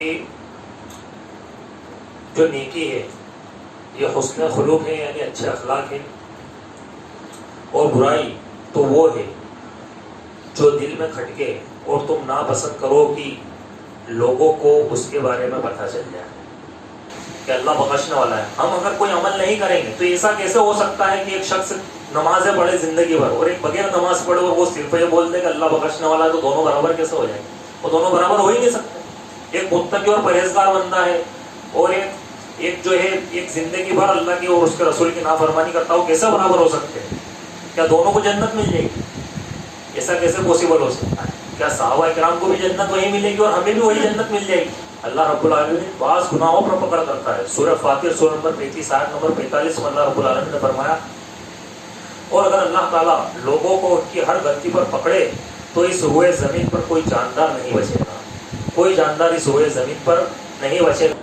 جو نیکی ہے یہ حسن خلق ہے، یعنی اچھے اخلاق ہے، اور برائی تو وہ ہے جو دل میں کھٹکے اور تم ناپسند کرو کہ لوگوں کو اس کے بارے میں پتہ چل جائے کہ اللہ بخشنے والا ہے۔ ہم اگر کوئی عمل نہیں کریں گے تو ایسا کیسے ہو سکتا ہے کہ ایک شخص نمازیں پڑھے زندگی بھر اور ایک بغیر نماز پڑھے اور وہ صرف یہ بول دے کہ اللہ بخشنے والا ہے، تو دونوں برابر کیسے ہو جائیں گے؟ وہ دونوں برابر ہو ہی نہیں سکتے۔ ایک متقی اور پرہیزگار بندہ ہے اور ایک جو ہے ایک زندگی بھر اللہ کی اور اس کے رسول کی نافرمانی کرتا ہو، کیسے برابر ہو سکتے ہیں؟ کیا دونوں کو جنت مل جائے گی؟ ایسا کیسے پاسبل ہو سکتا ہے؟ کیا صحابہ کرام کو بھی جنت وہی ملے گی اور ہمیں بھی وہی جنت مل جائے گی؟ اللہ رب العالمین بعض گناہوں پر پکڑ کرتا ہے۔ سورہ فاطر سورہ نمبر 35 آیت نمبر 45 میں اللہ رب العالمین نے فرمایا، اور اگر اللہ تعالیٰ لوگوں کو ان کی ہر غلطی پر پکڑے تو اس روئے زمین پر کوئی جاندار نہیں بچے گا، کوئی جاندار اس روئے زمین پر نہیں بچے گا۔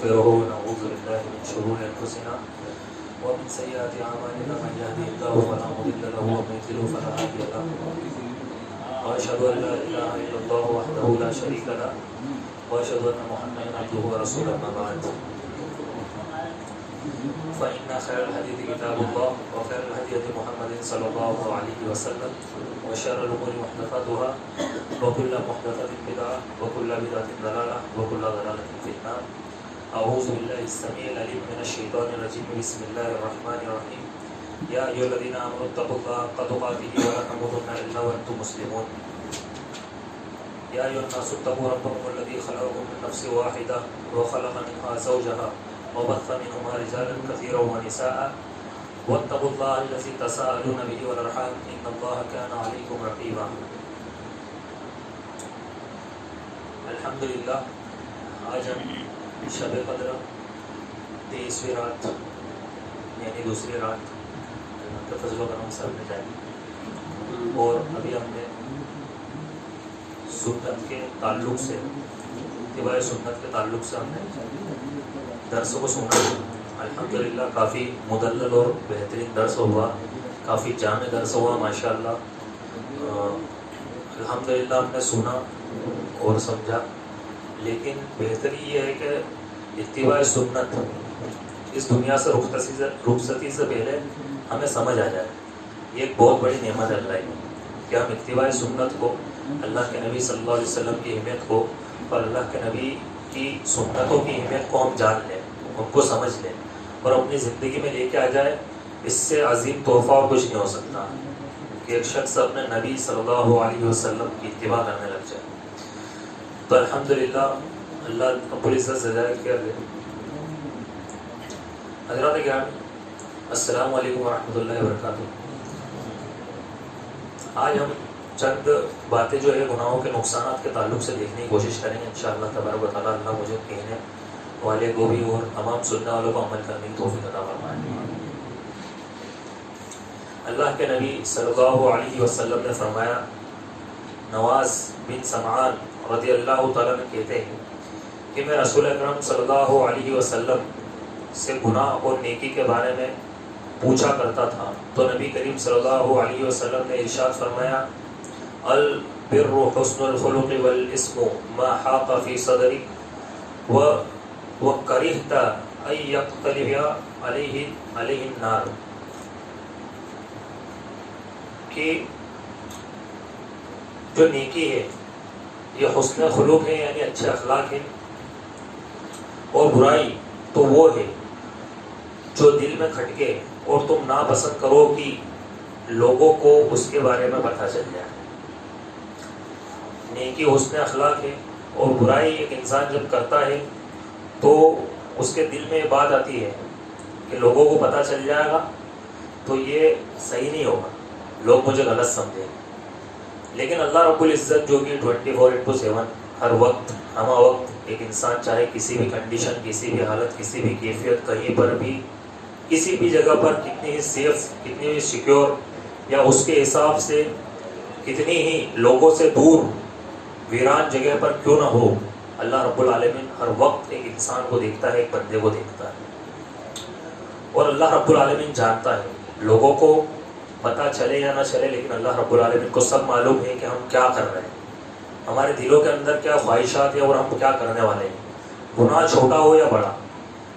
نعوذ باللہ من شرور انفسنا ومن سیئات اعمالنا، من يهده الله فلا مضل له ومن يضلل فلا هادي له، واشهد ان لا اله الا الله وحده لا شريك له واشهد ان محمدا عبده ورسوله، اما بعد فإن خير الحديث كتاب الله وخير الهدي هدي محمد صلى الله عليه وسلم وشر الأمور محدثاتها وكل محدثة بدعة وكل بدعة ضلالة وكل ضلالة في النار۔ أعوذ بالله السميع العليم من الشيطان الرجيم، بسم الله الرحمن الرحيم، يا أيها الذين آمنوا اتقوا الله حق تقاته ولا تموتن إلا وأنتم مسلمون، يا أيها الناس اتقوا ربكم الذي خلقكم من نفس واحدة وخلق منها زوجها وبث منهما رجالا كثيرا ونساء واتقوا الله الذي تساءلون به والأرحام إن الله كان عليكم رقيبا۔ الحمدللہ آج ہم شب قدر 23ویں رات یعنی دوسری رات کے فضل و کرم سے ہم نے جائے، اور ابھی ہم نے سنت کے تعلق سے، اتباع سنت کے تعلق سے ہم نے درس کو سنا۔ الحمدللہ کافی مدلل اور بہترین درس ہوا، کافی جامع درس ہوا ماشاءاللہ۔ الحمدللہ ہم نے سنا اور سمجھا، لیکن بہتری یہ ہے کہ اتباع سنت اس دنیا سے رخصتی سے پہلے ہمیں سمجھ آ جائے۔ یہ ایک بہت بڑی نعمت ہے اللہ کی کہ ہم اتباع سنت کو، اللہ کے نبی صلی اللہ علیہ وسلم کی اہمیت کو اور اللہ کے نبی کی سنتوں کی اہمیت کو ہم جان لیں، ان کو سمجھ لیں اور اپنی زندگی میں لے کے آ جائے۔ اس سے عظیم تحفہ اور کچھ نہیں ہو سکتا کہ ایک شخص اپنے نبی صلی اللہ علیہ وسلم کی اتباع کرنے لگ جائے۔ تو الحمدللہ اللہ رب العزت سے ہدایت کر دے۔ حضرات گرامی، السلام علیکم ورحمۃ اللہ وبرکاتہ۔ آج ہم چند باتیں جو ہے گناہوں کے نقصانات کے تعلق سے دیکھنے کی کوشش کریں گے انشاءاللہ تبارک و تعالیٰ۔ اللہ مجھے کہنے والے کو بھی اور تمام سننے والوں کو عمل کرنے کی توفیق عطا فرمائے۔ اللہ کے نبی صلی اللہ علیہ وسلم نے فرمایا، نواز بن سمعان رضی اللہ تعالیٰ نے کہتے ہیں کہ میں رسول اکرم صلی اللہ علیہ وسلم سے گناہ اور نیکی کے بارے میں پوچھا کرتا تھا، تو نبی کریم صلی اللہ علیہ وسلم نے ارشاد فرمایا، البر حسن الخلق والاسم ما حاق فی صدرک وکرہت ان یقتلب علیہ النار، کہ جو نیکی ہے یہ حسن خلق ہے، یعنی اچھے اخلاق ہے، اور برائی تو وہ ہے جو دل میں کھٹکے اور تم ناپسند کرو کہ لوگوں کو اس کے بارے میں پتہ چل جائے۔ نیکی حسن اخلاق ہے، اور برائی ایک انسان جب کرتا ہے تو اس کے دل میں یہ بات آتی ہے کہ لوگوں کو پتہ چل جائے گا تو یہ صحیح نہیں ہوگا، لوگ مجھے غلط سمجھیں۔ لیکن اللہ رب العزت جو کہ 24/7 ہر وقت ہمہ وقت ایک انسان چاہے کسی بھی کنڈیشن، کسی بھی حالت، کسی بھی کیفیت، کہیں پر بھی، کسی بھی جگہ پر کتنی ہی سیف، کتنی ہی سیکیور، یا اس کے حساب سے کتنی ہی لوگوں سے دور ویران جگہ پر کیوں نہ ہو، اللہ رب العالمین ہر وقت ایک انسان کو دیکھتا ہے، ایک بندے کو دیکھتا ہے، اور اللہ رب العالمین جانتا ہے۔ لوگوں کو پتہ چلے یا نہ چلے، لیکن اللہ رب العالمین کو سب معلوم ہے کہ ہم کیا کر رہے ہیں، ہمارے دلوں کے اندر کیا خواہشات ہیں اور ہم کیا کرنے والے ہیں. گناہ چھوٹا ہو یا بڑا،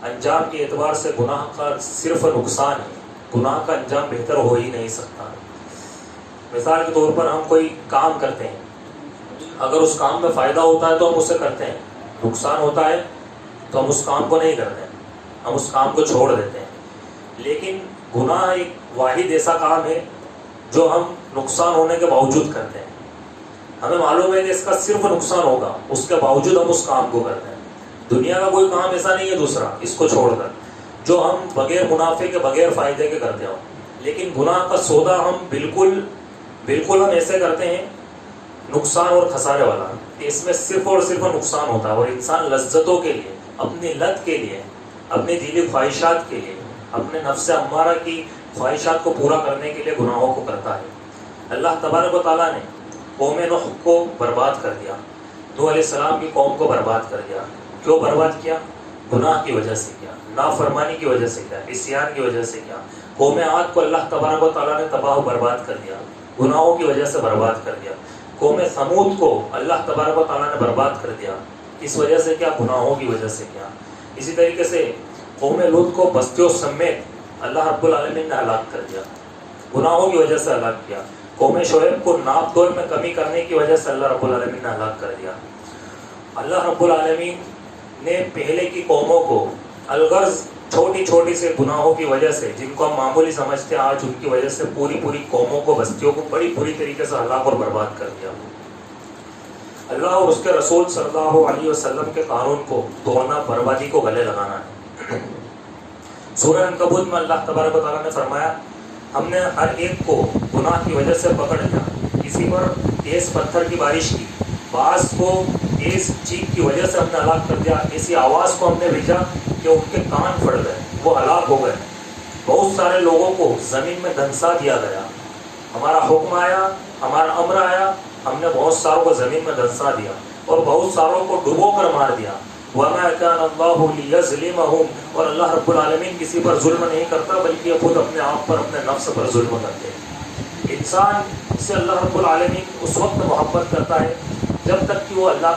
انجام کے اعتبار سے گناہ کا صرف نقصان ہے، گناہ کا انجام بہتر ہو ہی نہیں سکتا. مثال کے طور پر ہم کوئی کام کرتے ہیں، اگر اس کام میں فائدہ ہوتا ہے تو ہم اسے کرتے ہیں، نقصان ہوتا ہے تو ہم اس کام کو نہیں کرتے ہیں، ہم اس کام کو چھوڑ دیتے ہیں. لیکن گناہ ایک واحد ایسا کام ہے جو ہم نقصان ہونے کے باوجود کرتے ہیں. ہمیں معلوم ہے کہ اس کا صرف نقصان ہوگا، اس کے باوجود ہم اس کام کو کرتے ہیں. دنیا کا کوئی کام ایسا نہیں ہے دوسرا اس کو چھوڑ کر جو ہم بغیر منافع کے بغیر فائدے کے کرتے ہوں. لیکن گناہ کا سودا ہم بالکل ہم ایسے کرتے ہیں نقصان اور خسارے والا، کہ اس میں صرف اور صرف نقصان ہوتا ہے، اور انسان لذتوں کے لیے، اپنی لت کے لیے، اپنی دلی خواہشات کے لیے، اپنے نفس امارہ کی خواہشات کو پورا کرنے کے لیے گناہوں کو کرتا ہے. اللہ تبارک و تعالیٰ نے قوم نوح کو برباد کر دیا، نوح علیہ السلام کی قوم کو برباد کر دیا. کیوں برباد کیا؟ گناہ کی وجہ سے کیا، نافرمانی کی وجہ سے کیا، عصیان کی وجہ سے کیا. قوم عاد کو اللہ تبارک و تعالیٰ نے تباہ و برباد کر دیا، گناہوں کی وجہ سے برباد کر دیا. قوم ثمود کو اللہ تبارک و تعالیٰ نے برباد کر دیا، اس وجہ سے کیا؟ گناہوں کی وجہ سے کیا. اسی طریقے سے قوم لوط کو بستیوں سمیت اللہ رب العالمین نے ہلاک کر دیا، گناہوں کی وجہ سے ہلاک کیا. قوم شعیب کو ناپ تول میں کمی کرنے کی وجہ سے اللہ رب العالمین نے ہلاک کر دیا. اللہ رب العالمین نے پہلے کی قوموں کو الغرض چھوٹی چھوٹی سے گناہوں کی وجہ سے، جن کو ہم معمولی سمجھتے ہیں آج، ان کی وجہ سے پوری قوموں کو، بستیوں کو بڑی بری طریقے سے ہلاک اور برباد کر دیا. اللہ اور اس کے رسول صلی اللہ علیہ وسلم کے قانون کو توڑنا بربادی کو گلے لگانا ہے. سورہ عنکبوت میں اللہ تبارک و تعالیٰ نے فرمایا ہم نے ہر ایک کو گناہ کی وجہ سے پکڑ لیا. کسی پر تیز پتھر کی بارش کی، بعض کو تیز چیخ کی وجہ سے ہم نے ہلاک کر دیا. ایسی آواز کو ہم نے بھیجا کہ ان کے کان پھٹ گئے، وہ ہلاک ہو گئے. بہت سارے لوگوں کو زمین میں دھنسا دیا گیا. ہمارا حکم آیا، ہمارا امر آیا، ہم نے بہت ساروں کو زمین میں دھنسا دیا اور بہت ساروں کو ڈبو کر مار دیا. وَمَا كَانَ اللَّهُ لِيَظْلِمَهُمْ، اور اللہ رب العالمین کسی پر ظلم نہیں کرتا بلکہ یہ خود اپنے آپ پر، اپنے نفس پر ظلم کرتے ہیں. انسان سے اللہ رب العالمین اس وقت محبت کرتا ہے جب تک کہ وہ اللہ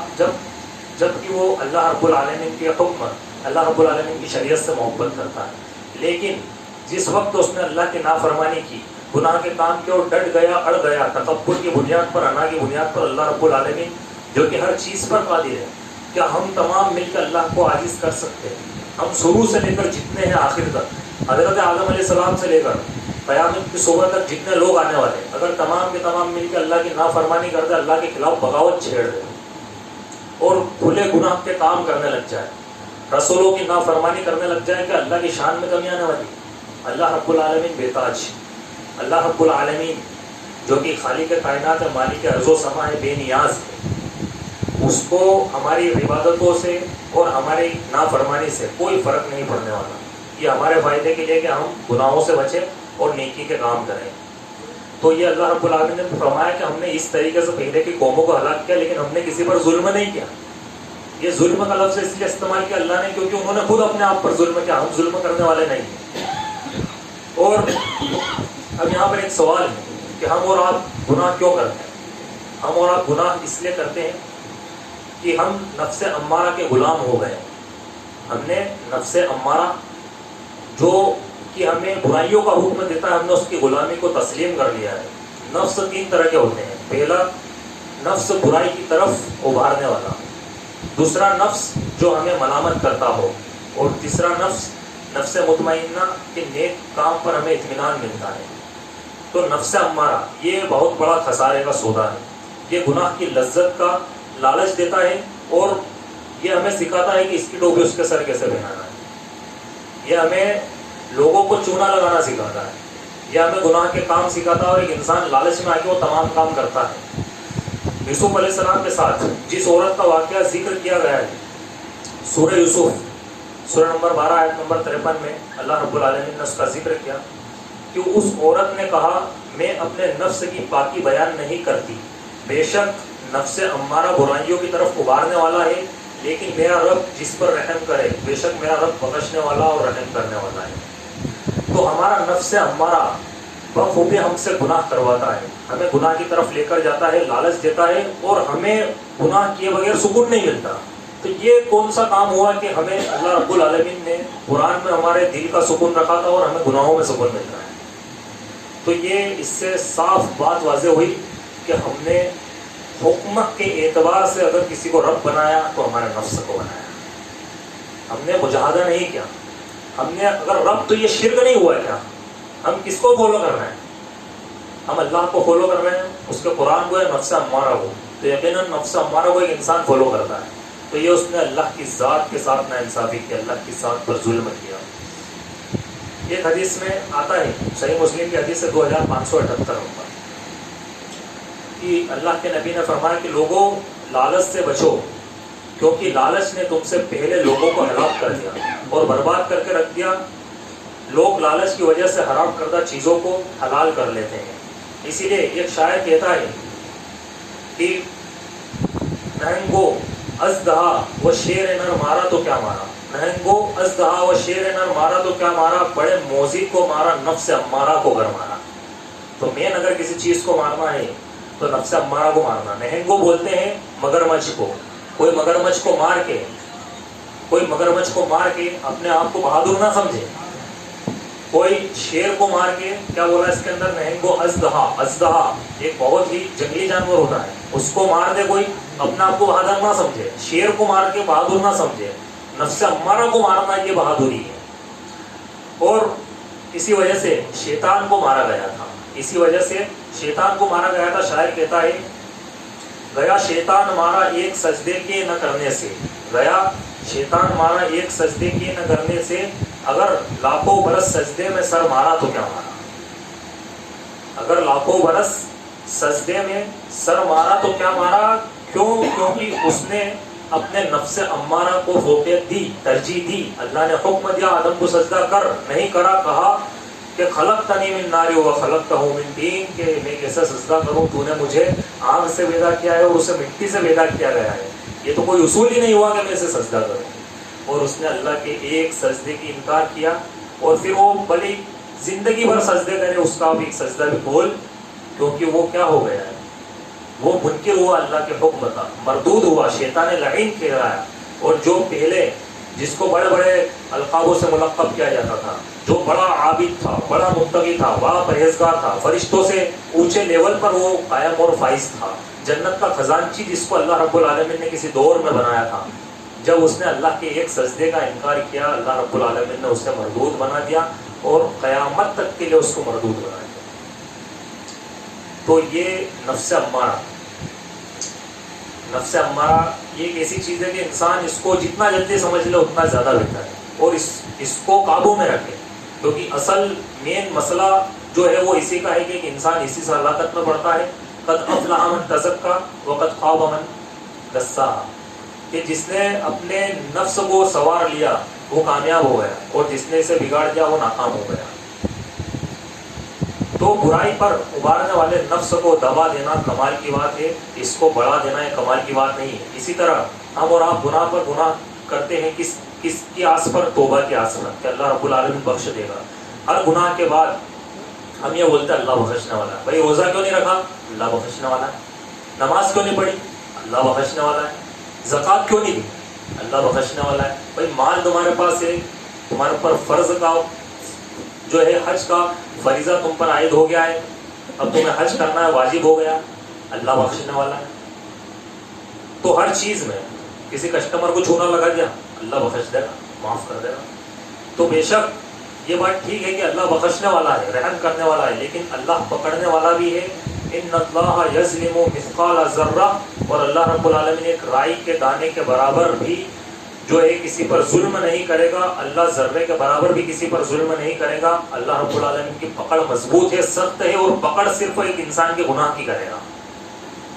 رب العالمین کے حکم، اللہ رب العالمین کی شریعت سے محبت کرتا ہے. لیکن جس وقت اس نے اللہ کی نافرمانی کی، گناہ کے کام کے اور ڈٹ گیا، اڑ گیا، تکبر کی بنیاد پر، انا کی بنیاد پر، اللہ رب العالمین جو کہ ہر چیز پر قادر ہے، کیا ہم تمام مل کر اللہ کو عاجز کر سکتے ہیں؟ ہم شروع سے لے کر جتنے ہیں آخر تک، حضرت آدم علیہ السلام سے لے کر قیامت کی صبح تک جتنے لوگ آنے والے، اگر تمام کے تمام مل کے اللہ کی نافرمانی کرتے، اللہ کے خلاف بغاوت چھیڑ دے اور کھلے گناہ کے کام کرنے لگ جائے، رسولوں کی نافرمانی کرنے لگ جائے، کہ اللہ کی شان میں کمی آنے والی. اللہ رب العالمین بے تاج، اللہ رب العالمین جو کہ خالق کائنات ہے، مالک ارض و سما ہے، بے نیاز ہے، اس کو ہماری عبادتوں سے اور ہماری نافرمانی سے کوئی فرق نہیں پڑنے والا. یہ ہمارے فائدے کے لیے کہ ہم گناہوں سے بچیں اور نیکی کے کام کریں. تو یہ اللہ رب العالمین نے فرمایا کہ ہم نے اس طریقے سے پہلے کی قوموں کو ہلاک کیا، لیکن ہم نے کسی پر ظلم نہیں کیا. یہ ظلم کا لفظ اس لیے استعمال کیا اللہ نے کیونکہ انہوں نے خود اپنے آپ پر ظلم کیا، ہم ظلم کرنے والے نہیں ہیں. اور اب یہاں پر ایک سوال ہے کہ ہم اور آپ گناہ کیوں کرتے ہیں؟ ہم اور آپ گناہ اس لیے کرتے ہیں کہ ہم نفس امارہ کے غلام ہو گئے. ہم نے نفس امارہ جو کہ ہمیں برائیوں کا حکم دیتا ہے، ہم نے اس کی غلامی کو تسلیم کر لیا ہے. نفس 3 طرح کے ہوتے ہیں. پہلا نفس برائی کی طرف ابھارنے والا، دوسرا نفس جو ہمیں ملامت کرتا ہو، اور تیسرا نفس مطمئنہ کہ نیک کام پر ہمیں اطمینان ملتا ہے. تو نفس امارہ یہ بہت بڑا خسارے کا سودا ہے. یہ گناہ کی لذت کا لالچ دیتا ہے اور یہ ہمیں سکھاتا ہے کہ اس کی ٹوپی اس کے سر کیسے پہنانا ہے. یہ ہمیں لوگوں کو چونا لگانا سکھاتا ہے. یہ ہمیں گناہ کے کام سکھاتا ہے اور ایک انسان لالچ میں آ کے وہ تمام کام کرتا ہے. یوسف علیہ السلام کے ساتھ جس عورت کا واقعہ ذکر کیا گیا ہے سورہ یوسف، سورہ نمبر 12 آیت نمبر 53 میں اللہ رب العالمین نے اس کا ذکر کیا کہ اس عورت نے کہا میں اپنے نفس کی پاکی بیان نہیں کرتی، بے شک نفس امارہ برائیوں کی طرف ابھارنے والا ہے، لیکن میرا رب جس پر رحم کرے، بے شک میرا رب بخشنے والا اور رحم کرنے والا ہے. تو ہمارا نفس امارہ بخوبی ہم سے گناہ کرواتا ہے، ہمیں گناہ کی طرف لے کر جاتا ہے، لالچ دیتا ہے، اور ہمیں گناہ کیے بغیر سکون نہیں ملتا. تو یہ کون سا کام ہوا کہ ہمیں اللہ رب العالمین نے قرآن میں ہمارے دل کا سکون رکھا تھا اور ہمیں گناہوں میں سکون مل رہا ہے؟ تو یہ اس سے صاف بات واضح ہوئی کہ ہم نے حکمت کے اعتبار سے اگر کسی کو رب بنایا تو ہمارے نفس کو بنایا. ہم نے مجاہدہ نہیں کیا. ہم نے اگر رب تو یہ شرک نہیں ہوا کیا؟ ہم کس کو فالو کر رہے ہیں؟ ہم اللہ کو فالو کر رہے ہیں، اس کے قرآن کو یا نفس امارہ کو. تو یقیناً نفس امارہ کو ایک انسان فالو کرتا ہے، تو یہ اس نے اللہ کی ذات کے ساتھ ناانصافی کی، اللہ کی ذات پر ظلم کیا. ایک حدیث میں آتا ہے، صحیح مسلم کی حدیث ہے 2578 نمبر، کہ اللہ کے نبی نے فرمایا کہ لوگوں لالچ سے بچو، کیونکہ لالچ نے تم سے پہلے لوگوں کو ہلاک کر دیا اور برباد کر کے رکھ دیا. لوگ لالچ کی وجہ سے حرام کردہ چیزوں کو حلال کر لیتے ہیں. اسی لیے ایک شاعر کہتا ہے کہ نہنگو ازدہا و شیر نر مارا تو کیا مارا، نہنگو ازدہا و شیر نر مارا تو کیا مارا، بڑے موزی کو مارا نفس امارہ کو گر مارا. تو مین اگر کسی چیز کو مارنا ہے تو نفس امارہ کو مارنا. نہنگو بولتے ہیں مگرمچھ کو. کوئی مگرمچھ کو مار کے اپنے آپ کو بہادر نہ سمجھے. کوئی شیر کو مار کے، کیا بولا اس کے اندر، نہنگو ازدہا. ازدہا ایک بہت ہی جنگلی جانور ہوتا ہے، اس کو مار دے کوئی، اپنے آپ کو بہادر نہ سمجھے. شیر کو مار کے بہادر نہ سمجھے. نفس امارہ کو مارنا یہ بہادری ہے. اور اسی وجہ سے شیطان کو مارا گیا تھا. اسی وجہ سے شیطان کو مارا گیا تھا. شاعر کہتا ہے گیا شیطان مارا ایک سجدے کے نہ کرنے سے، گیا شیطان مارا ایک سجدے کے نہ کرنے سے، اگر لاکھوں برس سجدے میں سر مارا تو کیا مارا. اگر لاکھوں برس سجدے میں سر مارا تو کیا مارا. کیوں؟ کیونکہ اس نے اپنے نفس امارہ کو فوقیت دی، ترجیح دی. اللہ نے حکم دیا آدم کو سجدہ کر، نہیں کرا. کہا کہ خلقتنی من نار و خلقتہ من طین، کہ میں کیسے سجدہ کروں، تو نے مجھے آگ سے پیدا کیا ہے اور اسے مٹی سے پیدا کیا گیا ہے. یہ تو کوئی اصول ہی نہیں ہوا کہ میں اسے سجدہ کروں. اور اس نے اللہ کے ایک سجدے کی انکار کیا. اور پھر وہ بھلی زندگی بھر سجدے کرے، اس کا بھی ایک سجدہ بھی بول، کیونکہ وہ کیا ہو گیا ہے، وہ منکر ہوا اللہ کے حکم کا، مردود ہوا، شیطان لعین کہلایا. اور جو پہلے جس کو بڑے بڑے القابوں سے ملقب کیا جاتا تھا، جو بڑا عابد تھا، بڑا متقی تھا، بڑا پرہیزگار تھا، فرشتوں سے اونچے لیول پر وہ قائم اور فائز تھا، جنت کا خزانچی جس کو اللہ رب العالمین نے کسی دور میں بنایا تھا، جب اس نے اللہ کے ایک سجدے کا انکار کیا، اللہ رب العالمین نے اسے مردود بنا دیا اور قیامت تک کے لیے اس کو مردود بنا دیا. تو یہ نفس امارہ یہ ایک ایسی چیز ہے کہ انسان اس کو جتنا جلدی سمجھ لے اتنا زیادہ بہتر ہے، اور اس کو قابو میں رکھے. کیونکہ اصل مین مسئلہ جو ہے وہ اسی کا ہے کہ انسان اسی سے ہلاکت میں پڑتا ہے. قد افلح من تزکا وقد خاب من دساہا، کہ جس نے اپنے نفس کو سوار لیا وہ کامیاب ہو گیا، اور جس نے اسے بگاڑ دیا وہ ناکام ہو گیا. تو برائی پر ابھارنے والے نفس کو دبا دینا کمال کی بات ہے، اس کو بڑھا دینا یہ کمال کی بات نہیں ہے. اسی طرح ہم اور آپ گناہ پر گناہ کرتے ہیں، کس کی آس پر؟ توبہ کی آس پر، کہ اللہ رب العالمین بخش دے گا. ہر گناہ کے بعد ہم یہ بولتے ہیں اللہ بخشنے والا ہے. بھائی روزہ کیوں نہیں رکھا؟ اللہ بخشنے والا ہے. نماز کیوں نہیں پڑھی؟ اللہ بخشنے والا ہے. زکوٰۃ کیوں نہیں دی؟ اللہ بخشنے والا ہے. بھائی مال تمہارے پاس ہے، تمہارے پر فرض کا جو ہے حج کا فریضہ تم پر عائد ہو گیا ہے، اب تمہیں حج کرنا ہے، واجب ہو گیا، اللہ بخشنے والا ہے. تو ہر چیز میں کسی کسٹمر کو چھونا لگا دیا، اللہ بخش دے گا، معاف کر دے گا. تو بے شک یہ بات ٹھیک ہے کہ اللہ بخشنے والا ہے، رحم کرنے والا ہے، لیکن اللہ پکڑنے والا بھی ہے. ان اللہ یظلم مثقال ذرہ، اور اللہ رب العالمین ایک رائی کے دانے کے برابر بھی جو ہے کسی پر ظلم نہیں کرے گا. اللہ ذرے کے برابر بھی کسی پر ظلم نہیں کرے گا. اللہ رب العالمین کی پکڑ مضبوط ہے، سخت ہے، اور پکڑ صرف ایک انسان کے گناہ کی کرے گا.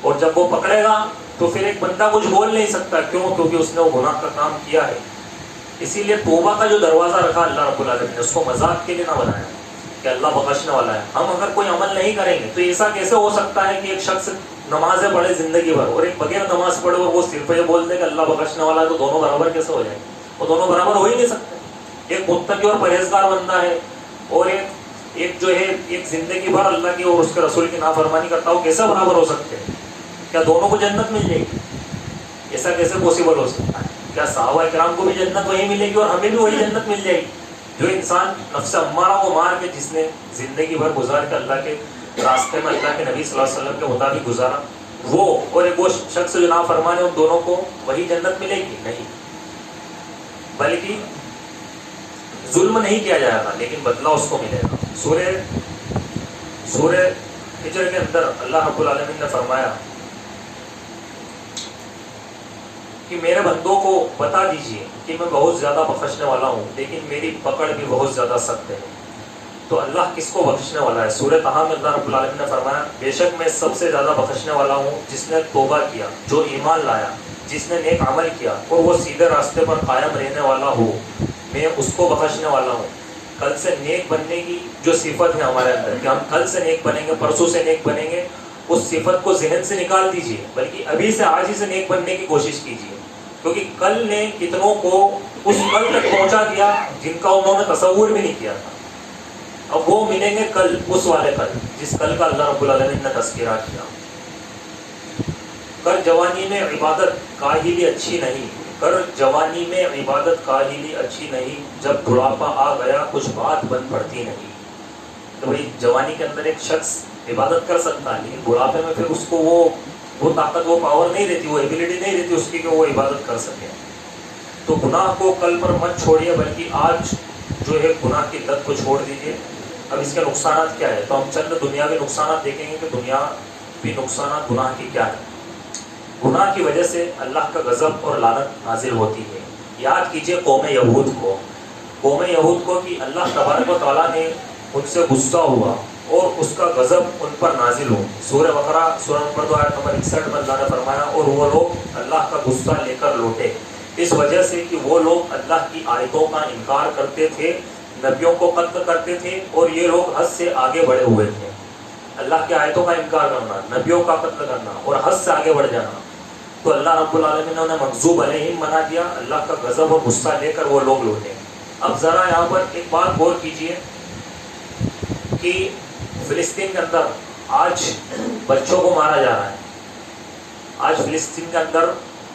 اور جب وہ پکڑے گا تو پھر ایک بندہ کچھ بول نہیں سکتا. کیوں؟ کیونکہ اس نے وہ گناہ کا کام کیا ہے. اسی لیے توبہ کا جو دروازہ رکھا اللہ رب العالمین نے، اس کو مذاق کے لیے نہ بنایا کہ اللہ بخشنے والا ہے. ہم اگر کوئی عمل نہیں کریں گے تو ایسا کیسے ہو سکتا ہے کہ ایک شخص نمازیں پڑھے زندگی بھر اور ایک بغیر نماز پڑھے اور وہ صرف یہ بولتے کہ اللہ بخشنے والا ہے، تو دونوں برابر کیسے ہو جائیں گے؟ وہ دونوں برابر ہو ہی نہیں سکتے. ایک متقی اور پرہیزگار بندہ ہے اور ایک ایک جو ہے ایک زندگی بھر اللہ کی اور اس کے رسول کی نافرمانی کرتا ہو کیسا برابر ہو سکتے ہیں؟ کیا دونوں کو جنت مل جائے گی؟ ایسا کیسے پاسبل ہو سکتا ہے؟ کیا صحابہ کرام کو بھی جنت وہی ملے گی اور ہمیں بھی وہی جنت مل جائے گی؟ جو انسان نفس امارہ کو مار کے جس نے زندگی بھر گزار کے اللہ کے راستے میں اللہ کے نبی صلی اللہ علیہ وسلم کے مطابق گزارا، وہ اور ایک وہ شخص جو نافرمان ہے، ان دونوں کو وہی جنت ملے گی؟ نہیں، بلکہ ظلم نہیں کیا جائے گا لیکن بدلہ اس کو ملے گا۔ سورہ ہجر کے اندر اللہ رب العالمین نے فرمایا کہ میرے بندوں کو بتا دیجئے کہ میں بہت زیادہ بخشنے والا ہوں لیکن میری پکڑ بھی بہت زیادہ سخت ہے۔ تو اللہ کس کو بخشنے والا ہے؟ سورہ طٰہٰ میں اللہ رب العالمین نے فرمایا بے شک میں سب سے زیادہ بخشنے والا ہوں جس نے توبہ کیا، جو ایمان لایا، جس نے نیک عمل کیا اور وہ سیدھے راستے پر قائم رہنے والا ہو، میں اس کو بخشنے والا ہوں۔ کل سے نیک بننے کی جو صفت ہے ہمارے اندر کہ ہم کل سے نیک بنیں گے، پرسوں سے نیک بنیں گے، اس صفت کو ذہن سے نکال دیجئے، بلکہ ابھی سے آج ہی سے نیک بننے کی کوشش کیجئے، کیونکہ کل نے کتنوں کو اس کل تک پہنچا دیا جن کا انہوں نے تصور بھی نہیں کیا تھا۔ اب وہ ملیں گے کل، اس والے کل جس کل کا اللہ رب العالمین نے تذکرہ کیا۔ کر جوانی میں عبادت کاہلی اچھی نہیں، کر جوانی میں عبادت کاہلی اچھی نہیں، جب بڑھاپا آ گیا کچھ بات بن پڑتی نہیں۔ تو بھائی جوانی کے اندر ایک شخص عبادت کر سکتا ہے لیکن بڑھاپے میں پھر اس کو وہ طاقت، وہ پاور نہیں رہتی، وہ ایبلٹی نہیں رہتی اس کی کہ وہ عبادت کر سکے۔ تو گناہ کو کل پر مت چھوڑیے بلکہ آج جو ہے گناہ کی لت کو چھوڑ دیجیے۔ اب اس کے نقصانات کیا ہے؟ تو ہم چند دنیاوی نقصانات دیکھیں گے کہ دنیاوی نقصانات گناہ کی کیا ہے۔ گناہ کی وجہ سے اللہ کا غضب اور لعنت نازل ہوتی ہے۔ یاد کیجئے قوم یہود کو کہ اللہ تبارک و تعالیٰ نے ان سے غصہ ہوا اور اس کا غضب ان پر نازل ہو۔ سورہ بقرہ سورہ نمبر 2 آیت نمبر 61 میں اللہ نے فرمایا اور وہ لوگ اللہ کا غصہ لے کر لوٹے، اس وجہ سے کہ وہ لوگ اللہ کی آیتوں کا انکار کرتے تھے، نبیوں کو قتل کرتے تھے اور یہ لوگ حد سے آگے بڑھے ہوئے تھے۔ اللہ کی آیتوں کا انکار کرنا، نبیوں کا قتل کرنا اور حد سے آگے بڑھ جانا، تو اللہ رب العالمین نے انہیں مغضوب علیہم بنا دیا، اللہ کا غضب اور غصہ لے کر وہ لوگ لوٹے۔ اب ذرا یہاں پر ایک بات غور کیجئے کہ فلسطین کے اندر آج بچوں کو مارا جا رہا ہے، آج فلسطین کے اندر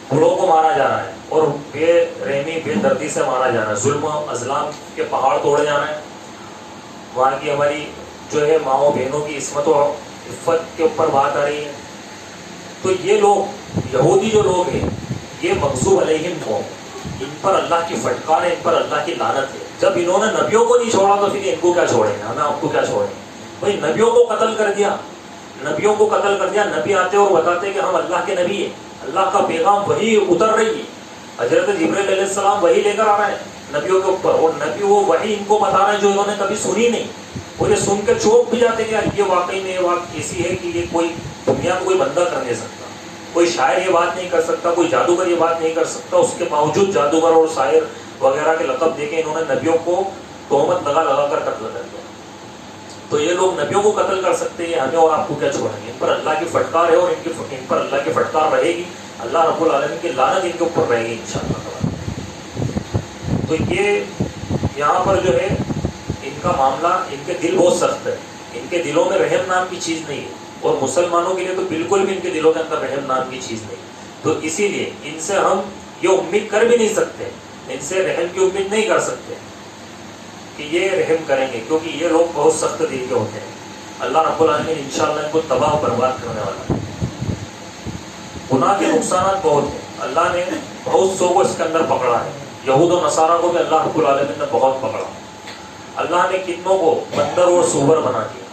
بوڑھوں کو مارا جا رہا ہے اور بے رحمی بے دردی سے مارا جا رہا ہے، ظلم و اظلام کے پہاڑ توڑے جا رہے ہیں، وہاں کی ہماری جو ہے ماؤں بہنوں کی عصمت و عفت کے اوپر بات آ رہی ہے۔ تو یہ لوگ یہودی جو لوگ ہیں یہ مغضوب علیہم قوم، ان پر اللہ کی فٹکار ہے، ان پر اللہ کی لعنت ہے۔ جب انہوں نے نبیوں کو نہیں چھوڑا تو پھر ان کو کیا چھوڑیں گے، ہمیں آپ کو کیا چھوڑیں گے؟ بھائی نبیوں کو قتل کر دیا، نبیوں کو قتل کر دیا، نبی آتے اور بتاتے کہ ہم اللہ کے نبی ہیں، اللہ کا پیغام وہی اتر رہی ہے، حضرت جبرائیل علیہ السلام وہی لے کر آ رہے ہیں نبیوں کے اوپر، اور نبی وہ وہی ان کو بتا رہے ہیں جو انہوں نے کبھی سنی نہیں، اور یہ سن کے چونک بھی جاتے کہ یہ واقعی میں یہ بات ایسی ہے کہ یہ کوئی دنیا کو کوئی بندہ کر نہیں سکتا، کوئی شاعر یہ بات نہیں کر سکتا، کوئی جادوگر یہ بات نہیں کر سکتا، اس کے باوجود جادوگر اور شاعر وغیرہ کے لقب دے کے انہوں نے نبیوں کو تہمت لگا کر قتل کر دیا۔ تو یہ لوگ نبیوں کو قتل کر سکتے ہیں، ہمیں اور آپ کو کیا چھوڑیں گے؟ ان پر اللہ کی فٹکار ہے اور ان پر اللہ کی فٹکار رہے گی، اللہ رب العالمین کی لعنت ان کے اوپر رہے گی انشاءاللہ۔ تو یہ یہاں پر جو ہے ان کا معاملہ، ان کے دل بہت سخت ہے، ان کے دلوں میں رحم نام کی چیز نہیں ہے، اور مسلمانوں کے لیے تو بالکل بھی ان کے دلوں کے اندر رحم نام کی چیز نہیں۔ تو اسی لیے ان سے ہم یہ امید کر بھی نہیں سکتے، ان سے رحم کی امید نہیں کر سکتے کہ یہ رحم کریں گے، کیونکہ یہ لوگ بہت سخت دل کے ہوتے ہیں۔ اللہ رب العالمین انشاءاللہ ان کو تباہ و برباد کرنے والا ہے۔ گناہ کے نقصانات بہت ہیں، اللہ نے بہت سو کو اس کے اندر پکڑا ہے، یہود و نصارہ کو بھی اللہ رب العالمین نے بہت پکڑا۔ اللہ نے کتنوں کو بندر اور سور بنا دیا،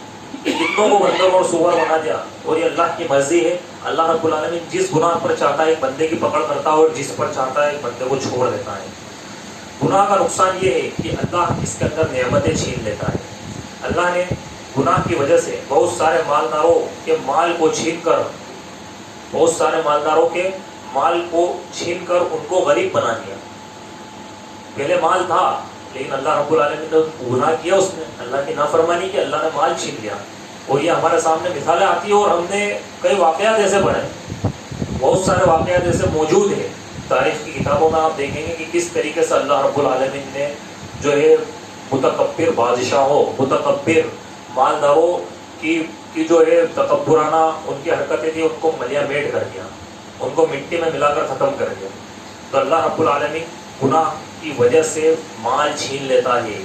کتنوں کو بندر اور سور بنا دیا، اور یہ اللہ کی مرضی ہے۔ اللہ رب العالمین جس گناہ پر چاہتا ہے ایک بندے کی پکڑ کرتا ہے اور جس پر چاہتا ہے ایک بندے کو چھوڑ دیتا ہے۔ گناہ کا نقصان یہ ہے کہ اللہ اس کے اندر نعمتیں چھین لیتا ہے۔ اللہ نے گناہ کی وجہ سے بہت سارے مالداروں کے مال کو چھین کر، بہت سارے مالداروں کے مال کو چھین کر ان کو غریب بنا دیا۔ پہلے مال تھا لیکن اللہ رب العالمین نے گناہ کیا، اس نے اللہ کی نافرمانی کی، اللہ نے مال چھین لیا۔ اور یہ ہمارے سامنے مثالیں آتی ہیں اور ہم نے کئی واقعات ایسے پڑھے، بہت سارے واقعات ایسے موجود ہیں تاریخ کی کتابوں میں، آپ دیکھیں گے کہ کس طریقے سے اللہ رب العالمین نے جو ہے متکبر بادشاہوں، متکبر مالداروں کی جو ہے تکبرانہ ان کی حرکتیں تھیں، ان کو ملیا میٹ کر دیا، ان کو مٹی میں ملا کر ختم کر دیا. تو اللہ رب العالمین گناہ کی وجہ سے مال چھین لیتا ہے،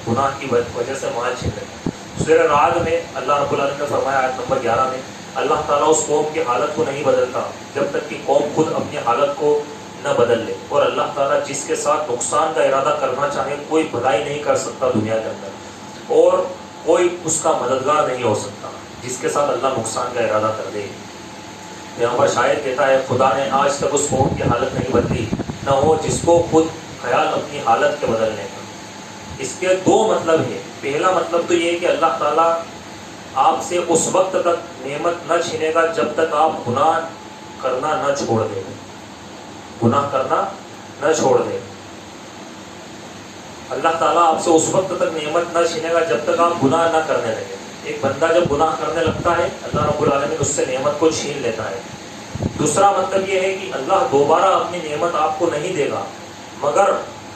گناہ کی وجہ سے مال چھین لیتا ہے. سورہ رعد میں اللہ رب العالمین نے فرمایا آیت نمبر 11 میں، اللہ تعالیٰ اس قوم کی حالت کو نہیں بدلتا جب تک کہ قوم خود اپنی حالت کو نہ بدل لے. اور اللہ تعالیٰ جس کے ساتھ نقصان کا ارادہ کرنا چاہے کوئی بھلائی نہیں کر سکتا دنیا کے اندر، اور کوئی اس کا مددگار نہیں ہو سکتا جس کے ساتھ اللہ نقصان کا ارادہ کر دے. یہاں پر شاعر کہتا ہے خدا نے آج تک اس قوم کی حالت نہیں بدلی، نہ ہو جس کو خود خیال اپنی حالت کے بدلنے کا. اس کے دو مطلب ہیں. پہلا مطلب تو یہ ہے کہ اللہ تعالیٰ آپ سے اس وقت تک نعمت نہ چھینے گا جب تک آپ گناہ کرنا نہ چھوڑ دیں، گناہ کرنا نہ چھوڑ دیں. اللہ تعالیٰ آپ سے اس وقت تک نعمت نہ چھینے گا جب تک آپ گناہ نہ کرنے لگے. ایک بندہ جب گناہ کرنے لگتا ہے اللہ رب العالمین اس سے نعمت کو چھین لیتا ہے. دوسرا مطلب یہ ہے کہ اللہ دوبارہ اپنی نعمت آپ کو نہیں دے گا، مگر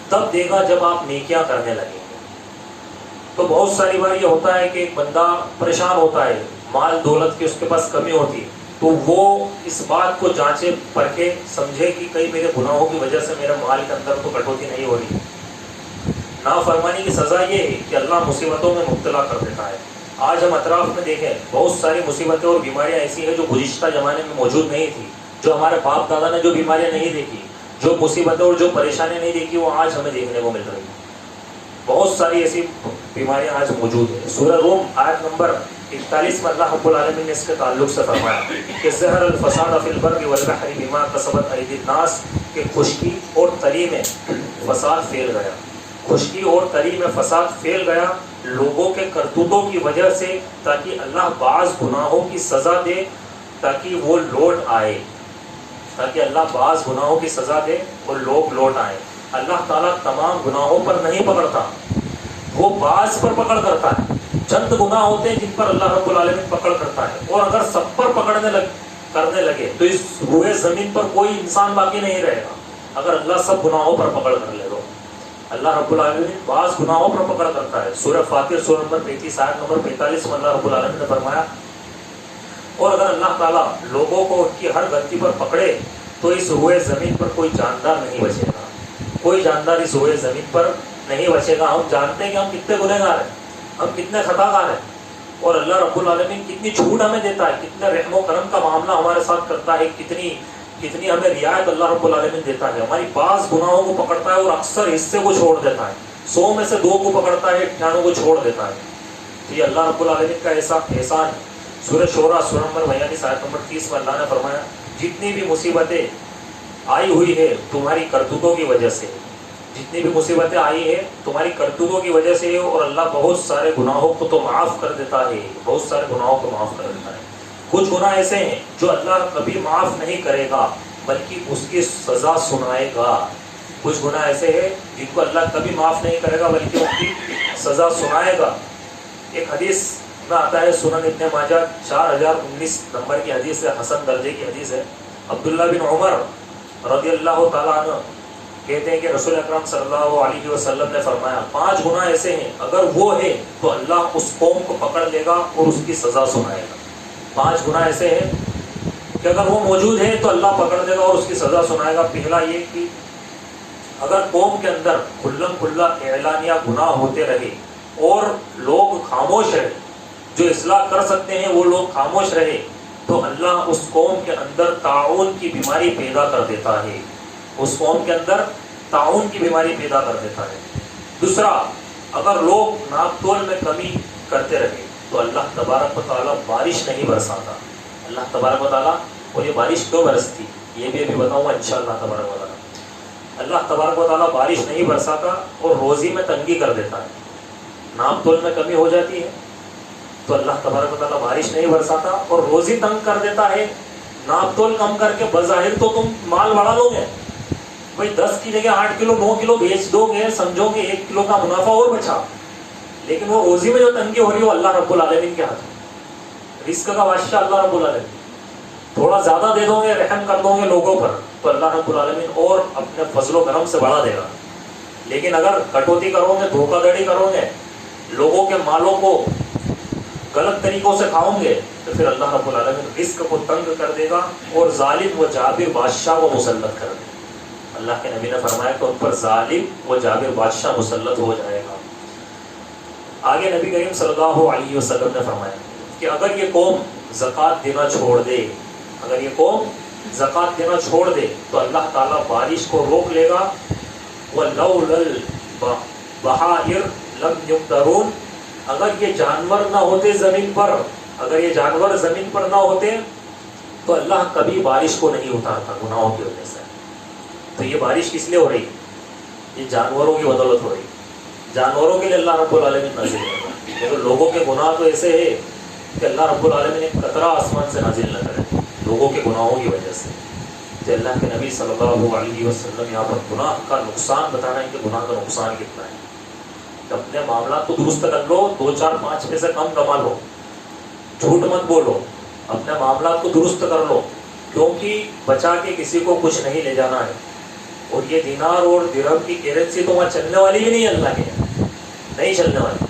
تب دے گا جب آپ نیکیاں کرنے لگیں گے. تو بہت ساری بار یہ ہوتا ہے کہ ایک بندہ پریشان ہوتا ہے، مال دولت کی اس کے پاس کمی ہوتی، تو وہ اس بات کو جانچے پرکھے سمجھے کہ کئی میرے گناہوں کی وجہ سے میرے مال کے اندر تو کٹوتی نہیں ہو رہی. نافرمانی کی سزا یہ ہے کہ اللہ مصیبتوں میں مبتلا کر دیتا ہے. آج ہم اطراف میں دیکھیں بہت ساری مصیبتیں اور بیماریاں ایسی ہیں جو گزشتہ زمانے میں موجود نہیں تھی، جو ہمارے باپ دادا نے جو بیماریاں نہیں دیکھی، جو مصیبتیں اور جو پریشانیاں نہیں دیکھی، وہ آج ہمیں دیکھنے کو مل رہی ہیں. بہت ساری ایسی بیماریاں آج موجود ہیں. سورہ روم آیت نمبر 41 میں اللہ رب العالمین نے اس کے تعلق سے فرمایا کہ ظہر الفساد فی البر والبحر بما کسبت ایدی الناس، کہ خشکی اور تری میں فساد پھیل گیا، خشکی اور تری میں فساد پھیل گیا لوگوں کے کرتوتوں کی وجہ سے، تاکہ اللہ بعض گناہوں کی سزا دے تاکہ وہ لوٹ آئے، تاکہ اللہ بعض گناہوں کی سزا دے اور لوگ لوٹ آئے. اللہ تعالیٰ تمام گناہوں پر نہیں پکڑتا، وہ بعض پر پکڑ کرتا ہے. چند گناہ ہوتے ہیں جن پر اللہ رب العالمین پکڑ کرتا ہے، اور اگر سب پر کرنے لگے تو اس روئے زمین پر کوئی انسان باقی نہیں رہے گا. اگر اللہ سب گناہوں پر پکڑ کر لے تو اللہ رب العالمین بعض گناہوں پر پکڑ کرتا ہے. سورہ فاطر سورہ نمبر 35 آیت نمبر 45 میں اللہ رب العالمین نے فرمایا، اور اگر اللہ تعالیٰ لوگوں کو ان کی ہر غلطی پر پکڑے تو اس روئے زمین پر کوئی جاندار نہیں بچے گا، کوئی جاندار اس روئے زمین پر نہیں بچے گا. ہم جانتے ہیں کہ ہم کتنے گنہگار ہیں، ہم کتنے خطا کار ہیں، اور اللہ رب العالمین کتنی چھوٹ ہمیں دیتا ہے، کتنے رحم و کرم کا معاملہ ہمارے ساتھ کرتا ہے، کتنی ہمیں رعایت اللہ رب العالمین دیتا ہے. ہماری بعض گناہوں کو پکڑتا ہے اور اکثر حصے کو چھوڑ دیتا ہے. 100 میں سے 2 کو پکڑتا ہے، 98 کو چھوڑ دیتا ہے. تو یہ اللہ رب العالمین کا ایسا احسان ہے. سورہ شورا سورہ نمبر 42 آیت نمبر 30 میں اللہ نے فرمایا، جتنی بھی مصیبتیں آئی ہوئی ہے تمہاری کرتوتوں کی وجہ سے، جتنی بھی مصیبتیں آئی ہے تمہاری کرتوتوں کی وجہ سے ہے، اور اللہ بہت سارے گناہوں کو تو معاف کر دیتا ہے، بہت سارے گناہوں کو معاف کر دیتا ہے. کچھ گناہ ایسے ہیں جو اللہ کبھی معاف نہیں کرے گا بلکہ اس کی سزا سنائے گا. کچھ گناہ ایسے ہیں جن کو اللہ کبھی معاف نہیں کرے گا بلکہ ان کی سزا سنائے گا. ایک حدیث میں آتا ہے سنن ابن ماجہ 4019 نمبر کی حدیث ہے، حسن درجے کی حدیث ہے. عبداللہ بن عمر رضی اللہ تعالیٰ عنہ کہتے ہیں کہ رسول اکرم صلی اللہ علیہ وسلم نے فرمایا، 5 گناہ ایسے ہیں اگر وہ ہے تو اللہ اس قوم کو پکڑ لے گا اور اس کی سزا سنائے گا. 5 گناہ ایسے ہیں کہ اگر وہ موجود ہے تو اللہ پکڑ لے گا اور اس کی سزا سنائے گا. پہلا یہ کہ اگر قوم کے اندر کھلم کھلا اعلانیہ گناہ ہوتے رہے اور لوگ خاموش رہے، جو اصلاح کر سکتے ہیں وہ لوگ خاموش رہے، تو اللہ اس قوم کے اندر طاعون کی بیماری پیدا کر دیتا ہے، اس قوم کے اندر طاعون کی بیماری پیدا کر دیتا ہے. دوسرا، اگر لوگ ناپ تول میں کمی کرتے رہے تو اللہ تبارک و تعالیٰ بارش نہیں برساتا. اللہ تبارک و تعالیٰ، اور یہ بارش کیوں برستی یہ بھی ابھی بتاؤں گا انشاءاللہ تبارک و تعالیٰ. اللہ تبارک و تعالیٰ بارش نہیں برساتا اور روزی میں تنگی کر دیتا ہے. ناپ تول میں کمی ہو جاتی ہے تو اللہ تبارک و تعالیٰ بارش نہیں برساتا اور روزی تنگ کر دیتا ہے. ناپ تول کم کر کے بظاہر تو تم مال بڑھا دو گے، بھائی 10 کی جگہ 8 کلو 9 کلو بیچ دو گے، سمجھو کہ 1 کلو کا منافع اور بچا، لیکن وہ روزی میں جو تنگی ہو رہی ہے وہ اللہ رب العالمین کے ہاتھ میں. رزق کا بادشاہ اللہ رب العالمین. تھوڑا زیادہ دے دو گے، رحم کر دو گے لوگوں پر تو اللہ رب العالمین اور اپنے فضل و کرم سے بڑھا دے گا. لیکن اگر کٹوتی کرو گے، دھوکہ دھڑی کرو گے، لوگوں کے مالوں کو غلط طریقوں سے کھاؤں گے تو پھر اللہ رب العالمین رزق کو تنگ کر دے گا اور ظالم و جابر بادشاہ کو مسلط کر دے گا۔ اللہ کے نبی نے فرمایا کہ ان پر ظالم و جابر بادشاہ مسلط ہو جائے گا۔ آگے نبی کریم صلی اللہ علیہ وسلم نے فرمایا کہ اگر یہ قوم زکوٰۃ دینا چھوڑ دے، اگر یہ قوم زکوٰۃ دینا چھوڑ دے تو اللہ تعالیٰ بارش کو روک لے گا۔ وَلَوْلَا الْبَحَائِرُ لَمْ يُمْطَرُونَ، اگر یہ جانور نہ ہوتے زمین پر، اگر یہ جانور زمین پر نہ ہوتے تو اللہ کبھی بارش کو نہیں اتارتا گناہوں کی وجہ سے۔ تو یہ بارش کس لیے ہو رہی؟ یہ جانوروں کی بدولت ہو رہی، جانوروں کے لیے اللہ رب العالمین نازل کر رہا ہے۔ لیکن لوگوں کے گناہ تو ایسے ہے کہ اللہ رب العالمین ایک قطرہ آسمان سے نازل نہ کرے لوگوں کے گناہوں کی وجہ سے۔ تو اللہ کے نبی صلی اللہ علیہ وسلم یہاں پر گناہ کا نقصان بتا رہے ہیں کہ گناہ کا نقصان کتنا ہے۔ کہ اپنے معاملات کو درست کر لو، 2 4 5 پیسے کم کما لو، جھوٹ مت بولو، اپنے معاملات کو درست کر لو، کیونکہ بچا کے کسی کو کچھ نہیں لے جانا ہے۔ اور یہ دینار اور درہم کی کرنسی تو وہاں چلنے والی بھی نہیں، اللہ کے نہیں چلنے والی۔